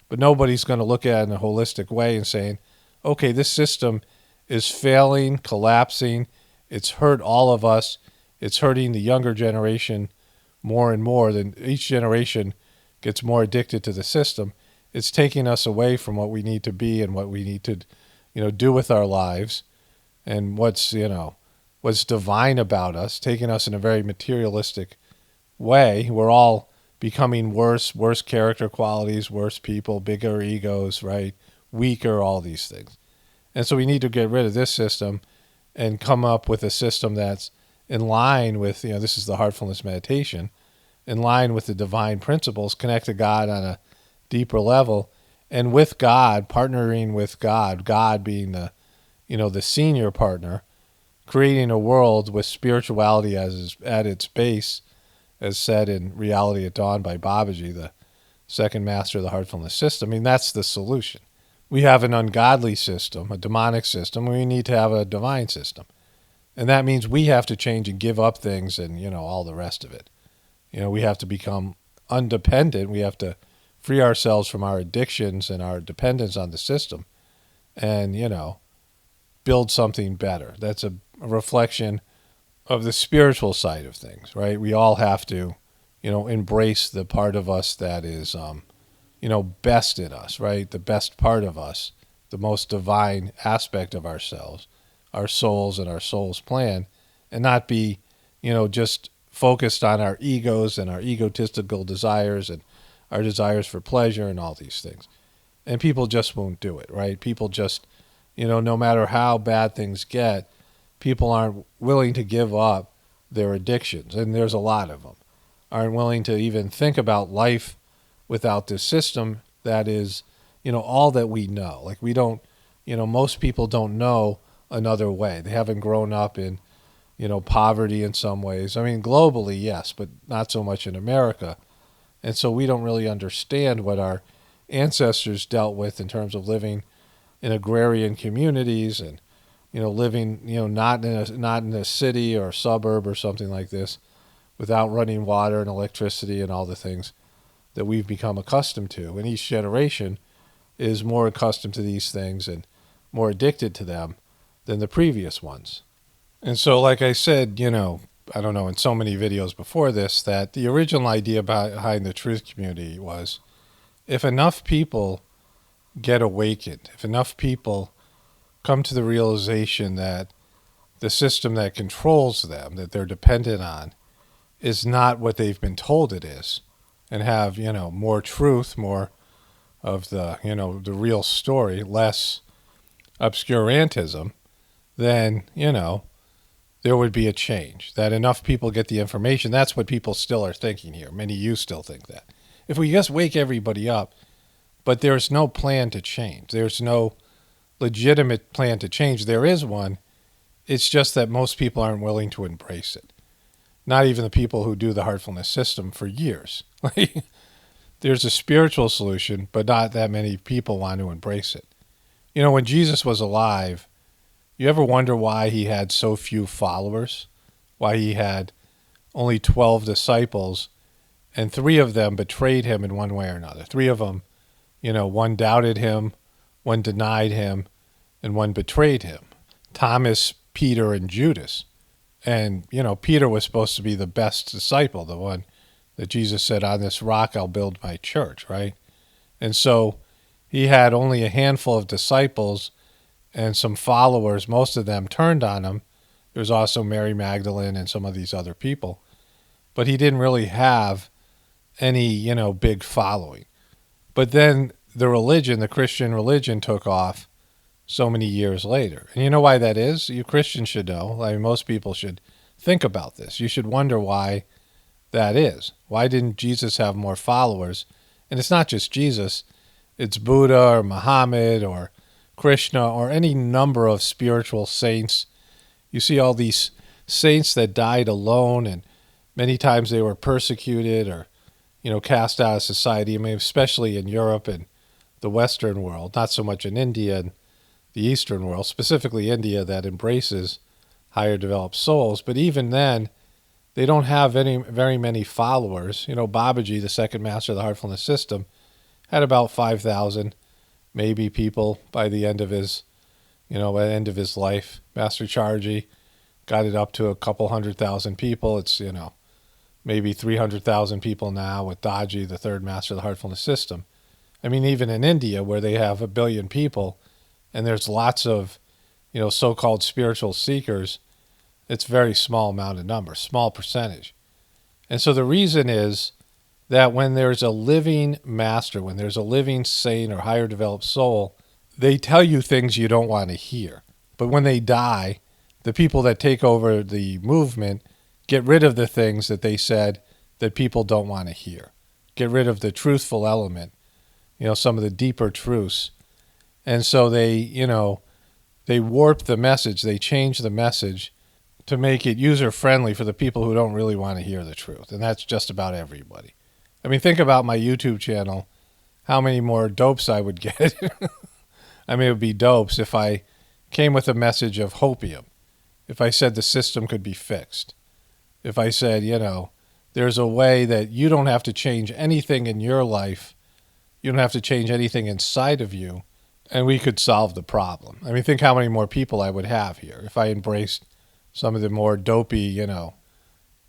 but nobody's going to look at it in a holistic way and saying, okay, this system is failing, collapsing, It's hurt all of us. It's hurting the younger generation more and more. Then each generation gets more addicted to the system. It's taking us away from what we need to be and what we need to, do with our lives, and what's divine about us, taking us in a very materialistic way. We're all becoming worse character qualities, worse people, bigger egos, right? Weaker, all these things. And so we need to get rid of this system and come up with a system that's in line with, this is the heartfulness meditation, in line with the divine principles, connect to God on a deeper level, and with God, partnering with God being the senior partner, creating a world with spirituality at its base, as said in Reality at Dawn by Babaji, the second master of the heartfulness system. I mean, that's the solution. We have an ungodly system, a demonic system. We need to have a divine system. And that means we have to change and give up things and, all the rest of it. We have to become independent. We have to free ourselves from our addictions and our dependence on the system and, build something better. That's a reflection of the spiritual side of things, right? We all have to, embrace the part of us that is, best in us, right? The best part of us, the most divine aspect of ourselves, our souls and our soul's plan, and not be, just focused on our egos and our egotistical desires and our desires for pleasure and all these things. And people just won't do it, right? People just, no matter how bad things get, people aren't willing to give up their addictions, and there's a lot of them, aren't willing to even think about life without this system that is, all that we know. Like we don't, most people don't know another way. They haven't grown up in, poverty in some ways. I mean, globally, yes, but not so much in America. And so we don't really understand what our ancestors dealt with in terms of living in agrarian communities and, living, not in a city or a suburb or something like this, without running water and electricity and all the things that we've become accustomed to. And each generation is more accustomed to these things and more addicted to them than the previous ones. And so, like I said, I don't know, in so many videos before this, that the original idea behind the truth community was if enough people get awakened, if enough people come to the realization that the system that controls them, that they're dependent on, is not what they've been told it is, and have, more truth, more of the, the real story, less obscurantism, then, there would be a change. That enough people get the information. That's what people still are thinking here. Many of you still think that. If we just wake everybody up, but there's no plan to change. There's no legitimate plan to change. There is one. It's just that most people aren't willing to embrace it. Not even the people who do the heartfulness system for years. There's a spiritual solution, but not that many people want to embrace it. When Jesus was alive, you ever wonder why he had so few followers? Why he had only 12 disciples, and 3 of them betrayed him in one way or another. 3 of them, one doubted him, one denied him, and one betrayed him. Thomas, Peter, and Judas. And, Peter was supposed to be the best disciple, the one that Jesus said, on this rock I'll build my church, right? And so he had only a handful of disciples and some followers. Most of them turned on him. There's also Mary Magdalene and some of these other people. But he didn't really have any, big following. But then the Christian religion took off so many years later. And you know why that is? You Christians should know. I mean, most people should think about this. You should wonder why that is. Why didn't Jesus have more followers? And it's not just Jesus. It's Buddha or Muhammad or Krishna or any number of spiritual saints. You see all these saints that died alone, and many times they were persecuted or, cast out of society. I mean, especially in Europe and the Western world, not so much in India and the Eastern world, specifically India that embraces higher developed souls. But even then, they don't have very many followers. Babaji, the second master of the heartfulness system, had about 5,000 maybe people by the end of his, life. Master Charji, got it up to a couple 100,000 people. It's, maybe 300,000 people now with Daji, the third master of the heartfulness system. I mean, even in India, where they have 1 billion people, and there's lots of, so-called spiritual seekers, it's a very small amount of numbers, small percentage. And so the reason is that when there's a living master, when there's a living sane or higher developed soul, they tell you things you don't want to hear. But when they die, the people that take over the movement get rid of the things that they said that people don't want to hear. Get rid of the truthful element, some of the deeper truths. And so they warp the message, they change the message to make it user-friendly for the people who don't really want to hear the truth. And that's just about everybody. I mean, think about my YouTube channel, how many more dopes I would get. I mean, it would be dopes if I came with a message of hopium, if I said the system could be fixed, if I said, there's a way that you don't have to change anything in your life, you don't have to change anything inside of you, and we could solve the problem. I mean, think how many more people I would have here if I embraced some of the more dopey,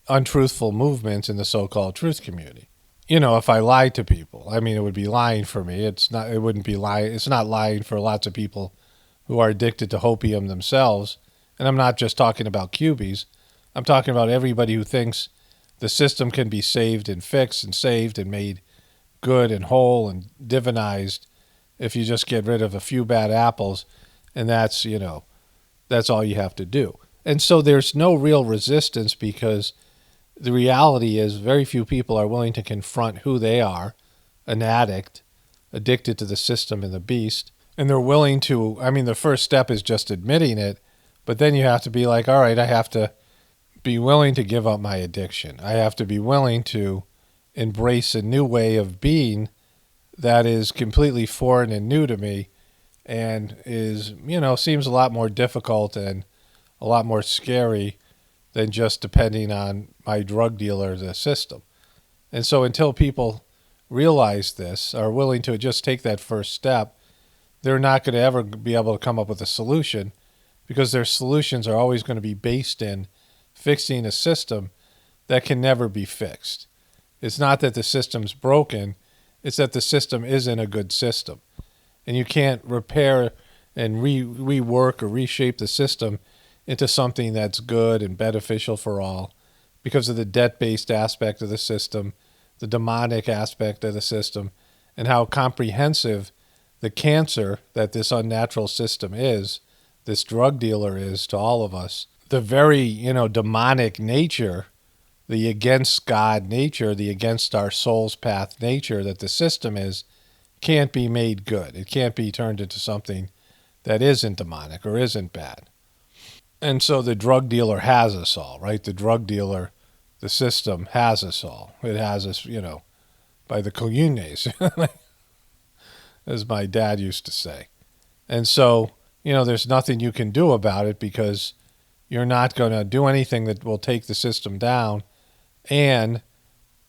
untruthful movements in the so-called truth community. If I lied to people, I mean, it would be lying for me. It's not lying for lots of people who are addicted to hopium themselves. And I'm not just talking about cubies. I'm talking about everybody who thinks the system can be saved and fixed and saved and made good and whole and divinized if you just get rid of a few bad apples. And that's all you have to do. And so there's no real resistance because the reality is very few people are willing to confront who they are, an addict, addicted to the system and the beast. And they're willing to, the first step is just admitting it, but then you have to be like, all right, I have to be willing to give up my addiction. I have to be willing to embrace a new way of being that is completely foreign and new to me and is, seems a lot more difficult and a lot more scary than just depending on my drug dealer, the system. And so until people realize this, are willing to just take that first step, they're not going to ever be able to come up with a solution because their solutions are always going to be based in fixing a system that can never be fixed. It's not that the system's broken, it's that the system isn't a good system. And you can't repair and rework or reshape the system into something that's good and beneficial for all because of the debt-based aspect of the system, the demonic aspect of the system, and how comprehensive the cancer that this unnatural system is, this drug dealer is to all of us. The very, demonic nature, the against God nature, the against our soul's path nature that the system is, can't be made good. It can't be turned into something that isn't demonic or isn't bad. And so the drug dealer has us all, right? The drug dealer, the system has us all. It has us, by the comunes, as my dad used to say. And so, there's nothing you can do about it because you're not going to do anything that will take the system down. And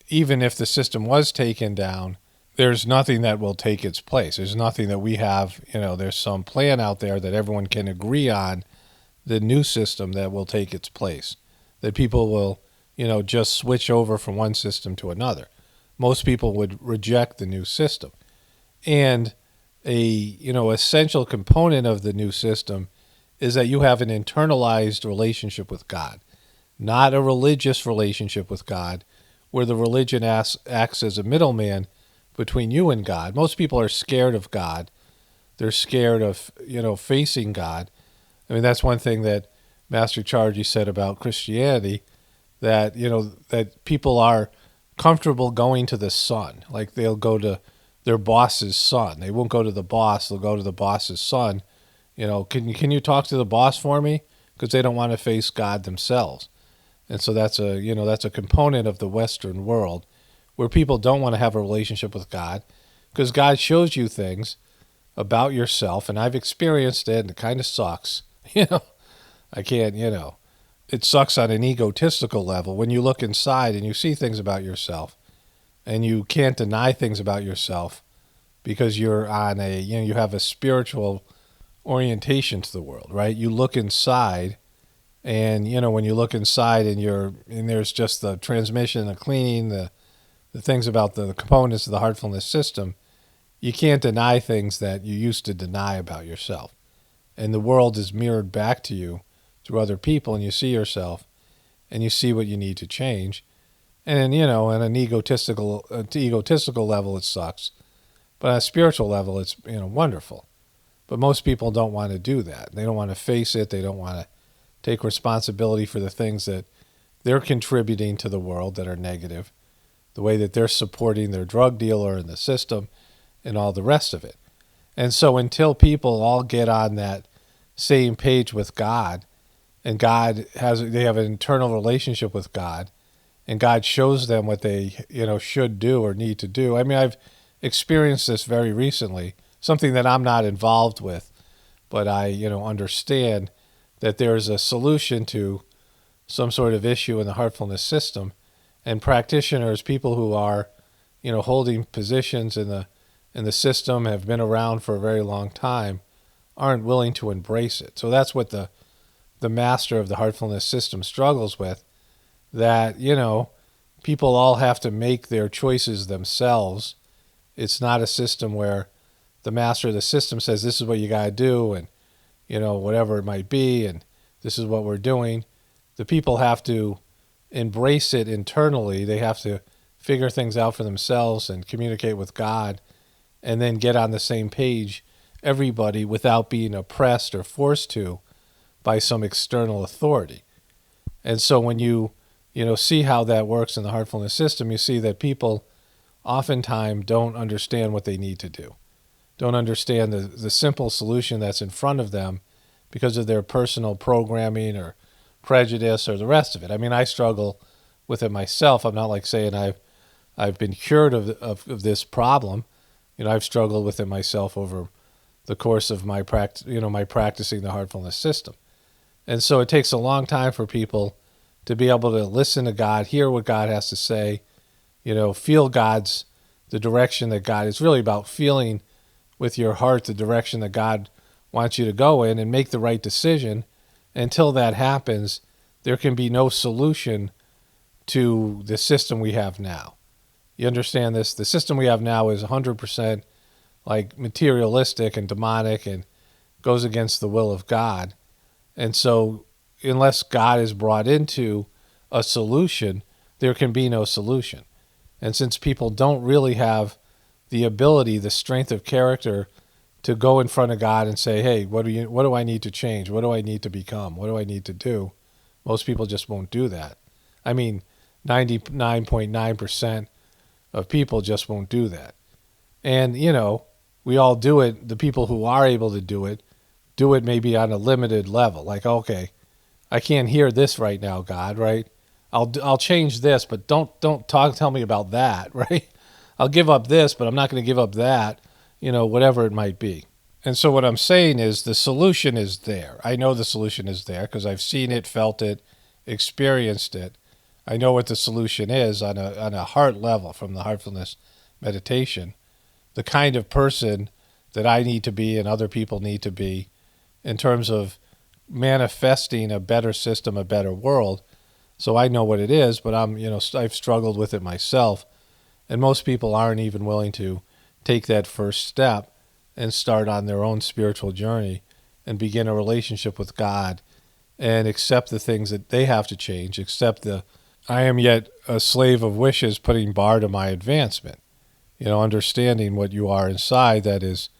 even if the system was taken down, there's nothing that will take its place. There's nothing that we have, there's some plan out there that everyone can agree on, the new system that will take its place, that people will, just switch over from one system to another. Most people would reject the new system. And essential component of the new system is that you have an internalized relationship with God, not a religious relationship with God, where the religion acts as a middleman between you and God. Most people are scared of God. They're scared of, facing God. I mean, that's one thing that Master Charji said about Christianity, that, that people are comfortable going to the son. Like they'll go to their boss's son. They won't go to the boss. They'll go to the boss's son. Can you talk to the boss for me? Because they don't want to face God themselves. And so that's a component of the Western world where people don't want to have a relationship with God because God shows you things about yourself. And I've experienced it and it kind of sucks. I can't, it sucks on an egotistical level when you look inside and you see things about yourself and you can't deny things about yourself because you're on you have a spiritual orientation to the world, right? You look inside And, when you look inside and there's just the transmission, the cleaning, the things about the components of the heartfulness system, you can't deny things that you used to deny about yourself. And the world is mirrored back to you through other people, and you see yourself and you see what you need to change. And, on an egotistical level, it sucks. But on a spiritual level, it's, wonderful. But most people don't want to do that. They don't want to face it. They don't want to take responsibility for the things that they're contributing to the world that are negative, the way that they're supporting their drug dealer and the system and all the rest of it. And so until people all get on that same page with God, and they have an internal relationship with God, and God shows them what they, should do or need to do. I mean, I've experienced this very recently, something that I'm not involved with, but I, understand that there's a solution to some sort of issue in the heartfulness system, and practitioners, people who are, holding positions in the system, have been around for a very long time, aren't willing to embrace it. So that's what the master of the heartfulness system struggles with, that, people all have to make their choices themselves. It's not a system where the master of the system says, this is what you got to do, and, whatever it might be, and this is what we're doing. The people have to embrace it internally. They have to figure things out for themselves and communicate with God, and then get on the same page, everybody, without being oppressed or forced to by some external authority. And so when you see how that works in the heartfulness system, you see that people oftentimes don't understand what they need to do, don't understand the simple solution that's in front of them because of their personal programming or prejudice or the rest of it. I mean, I struggle with it myself. I'm not like saying I've been cured of this problem. I've struggled with it myself over the course of my practicing the heartfulness system. And so it takes a long time for people to be able to listen to God, hear what God has to say, feel the direction that God is really about, feeling with your heart the direction that God wants you to go in, and make the right decision. Until that happens, there can be no solution to the system we have now. You understand this? The system we have now is 100% like materialistic and demonic and goes against the will of God. And so unless God is brought into a solution, there can be no solution. And since people don't really have the ability, the strength of character to go in front of God and say, hey, what do I need to change? What do I need to become? What do I need to do? Most people just won't do that. I mean, 99.9% of people just won't do that. And, we all do it. The people who are able to do it maybe on a limited level. Like, okay, I can't hear this right now, God, right? I'll change this, but don't tell me about that, right? I'll give up this, but I'm not going to give up that, whatever it might be. And so what I'm saying is the solution is there. I know the solution is there because I've seen it, felt it, experienced it. I know what the solution is on a heart level from the heartfulness meditation. The kind of person that I need to be and other people need to be in terms of manifesting a better system, a better world. So I know what it is, but I've struggled with it myself. And most people aren't even willing to take that first step and start on their own spiritual journey and begin a relationship with God and accept the things that they have to change, accept I am yet a slave of wishes putting bar to my advancement. Understanding what you are inside that is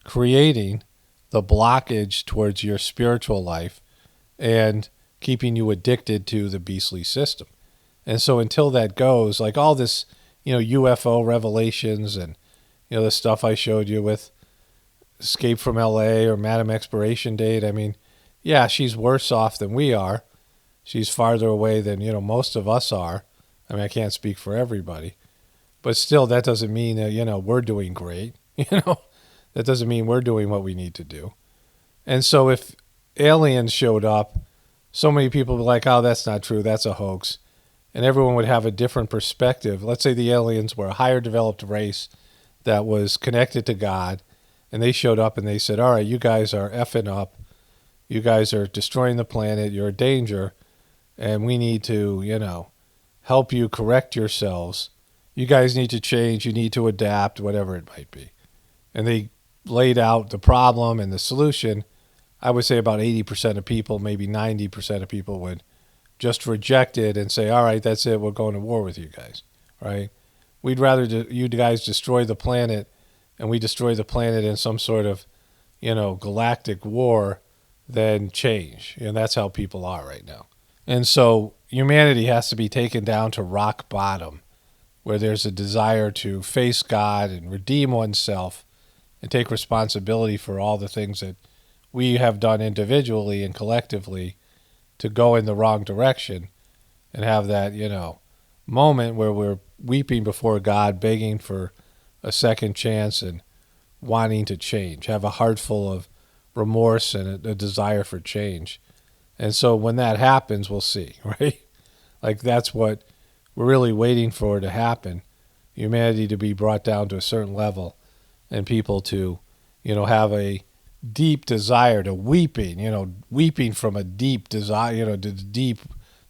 creating the blockage towards your spiritual life and keeping you addicted to the beastly system. And so until that goes, like all this, UFO revelations and, the stuff I showed you with Escape from LA or Madam Expiration Date, I mean, yeah, she's worse off than we are. She's farther away than, most of us are. I mean, I can't speak for everybody. But still, that doesn't mean that, we're doing great. That doesn't mean we're doing what we need to do. And so if aliens showed up, so many people would be like, oh, that's not true. That's a hoax. And everyone would have a different perspective. Let's say the aliens were a higher developed race that was connected to God, and they showed up and they said, all right, you guys are effing up You guys are destroying the planet. You're a danger. And we need to, help you correct yourselves. You guys need to change. You need to adapt, whatever it might be. And they laid out the problem and the solution. I would say about 80% of people, maybe 90% of people would just reject it and say, all right, that's it. We're going to war with you guys, right? We'd rather you guys destroy the planet, and we destroy the planet in some sort of, galactic war than change. And that's how people are right now. And so humanity has to be taken down to rock bottom, where there's a desire to face God and redeem oneself and take responsibility for all the things that we have done individually and collectively to go in the wrong direction, and have that, moment where we're weeping before God, begging for a second chance and wanting to change, have a heart full of remorse and a desire for change. And so when that happens, we'll see, right? Like that's what we're really waiting for to happen. Humanity to be brought down to a certain level, and people to, have a deep desire to weeping from a deep desire, to deep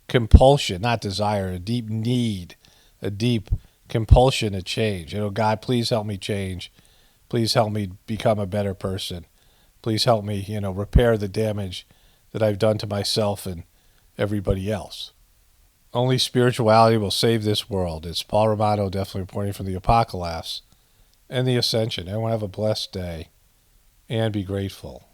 compulsion, not desire, a deep need, a deep compulsion to change. God, please help me change. Please help me become a better person. Please help me, repair the damage that I've done to myself and everybody else. Only spirituality will save this world. It's Paul Romano, definitely reporting from the Apocalypse and the Ascension. Everyone have a blessed day and be grateful.